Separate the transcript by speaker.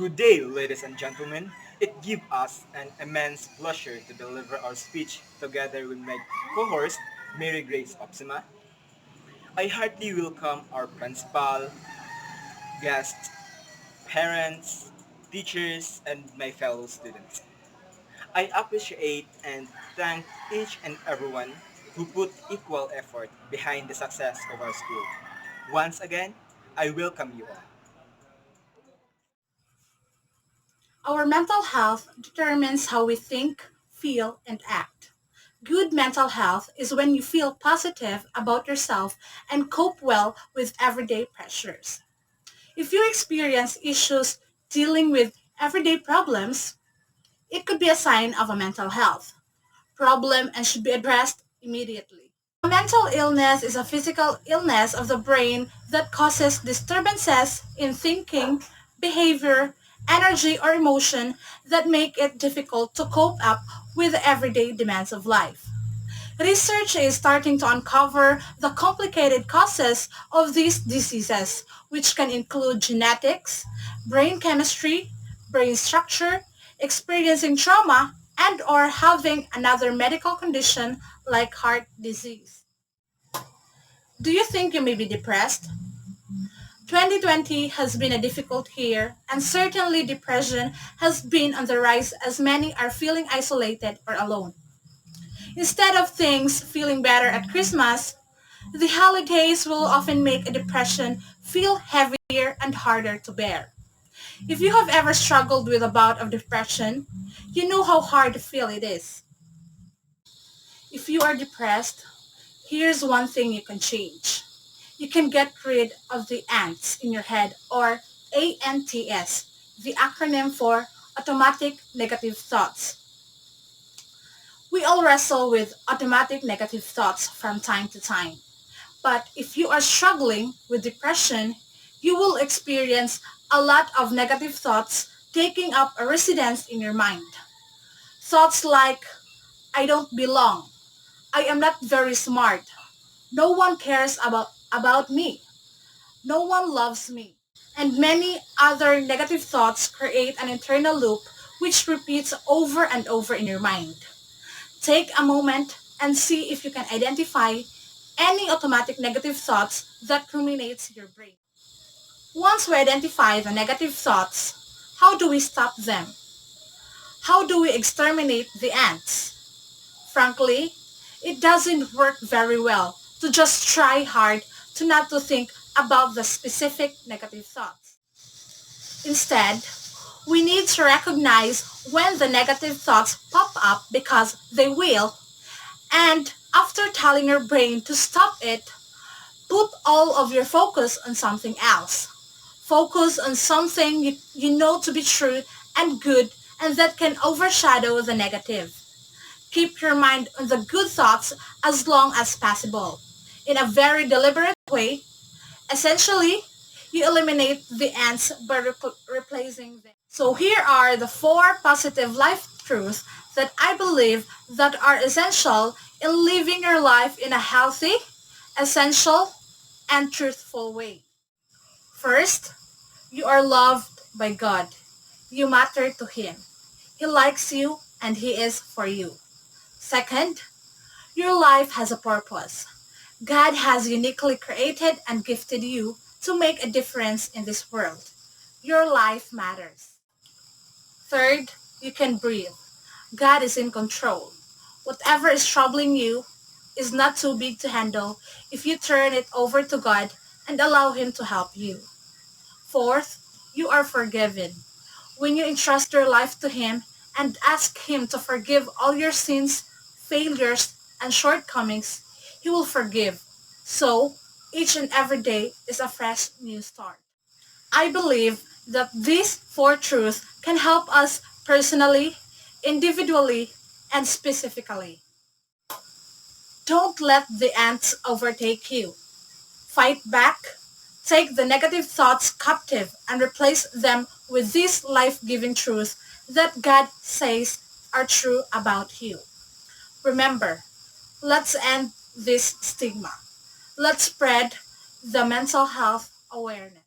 Speaker 1: Good day, ladies and gentlemen. It gives us an immense pleasure to deliver our speech together with my co-host, Mary Grace Opsima. I heartily welcome our principal, guests, parents, teachers, and my fellow students. I appreciate and thank each and everyone who put equal effort behind the success of our school. Once again, I welcome you all.
Speaker 2: Our mental health determines how we think, feel, and act. Good mental health is when you feel positive about yourself and cope well with everyday pressures. If you experience issues dealing with everyday problems, it could be a sign of a mental health problem and should be addressed immediately. A mental illness is a physical illness of the brain that causes disturbances in thinking, behavior, energy, or emotion that make it difficult to cope up with the everyday demands of life. Research is starting to uncover the complicated causes of these diseases, which can include genetics, brain chemistry, brain structure, experiencing trauma, and or having another medical condition like heart disease. Do you think you may be depressed? 2020 has been a difficult year, and certainly depression has been on the rise as many are feeling isolated or alone. Instead of things feeling better at Christmas, the holidays will often make a depression feel heavier and harder to bear. If you have ever struggled with a bout of depression, you know how hard to feel it is. If you are depressed, here's one thing you can change. You can get rid of the ants in your head, or ANTS, the acronym for automatic negative thoughts. We all wrestle with automatic negative thoughts from time to time. But if you are struggling with depression, you will experience a lot of negative thoughts taking up a residence in your mind. Thoughts like, I don't belong. I am not very smart. No one cares about me. No one loves me. And many other negative thoughts create an internal loop which repeats over and over in your mind. Take a moment and see if you can identify any automatic negative thoughts that ruminates your brain. Once we identify the negative thoughts, how do we stop them? How do we exterminate the ants? Frankly, it doesn't work very well to just try hard to not to think about the specific negative thoughts. Instead, we need to recognize when the negative thoughts pop up because they will, and after telling your brain to stop it, put all of your focus on something else. Focus on something you know to be true and good and that can overshadow the negative. Keep your mind on the good thoughts as long as possible. In a very deliberate way, essentially, you eliminate the ants by replacing them. So here are the four positive life truths that I believe that are essential in living your life in a healthy, essential, and truthful way. First, you are loved by God. You matter to Him. He likes you and He is for you. Second, your life has a purpose. God has uniquely created and gifted you to make a difference in this world. Your life matters. Third, you can breathe. God is in control. Whatever is troubling you is not too big to handle if you turn it over to God and allow Him to help you. Fourth, you are forgiven. When you entrust your life to Him and ask Him to forgive all your sins, failures, and shortcomings, He will forgive. So, each and every day is a fresh new start. I believe that these four truths can help us personally, individually, and specifically. Don't let the ants overtake you. Fight back, take the negative thoughts captive, and replace them with these life-giving truths that God says are true about you. Remember, let's end this stigma. Let's spread the mental health awareness.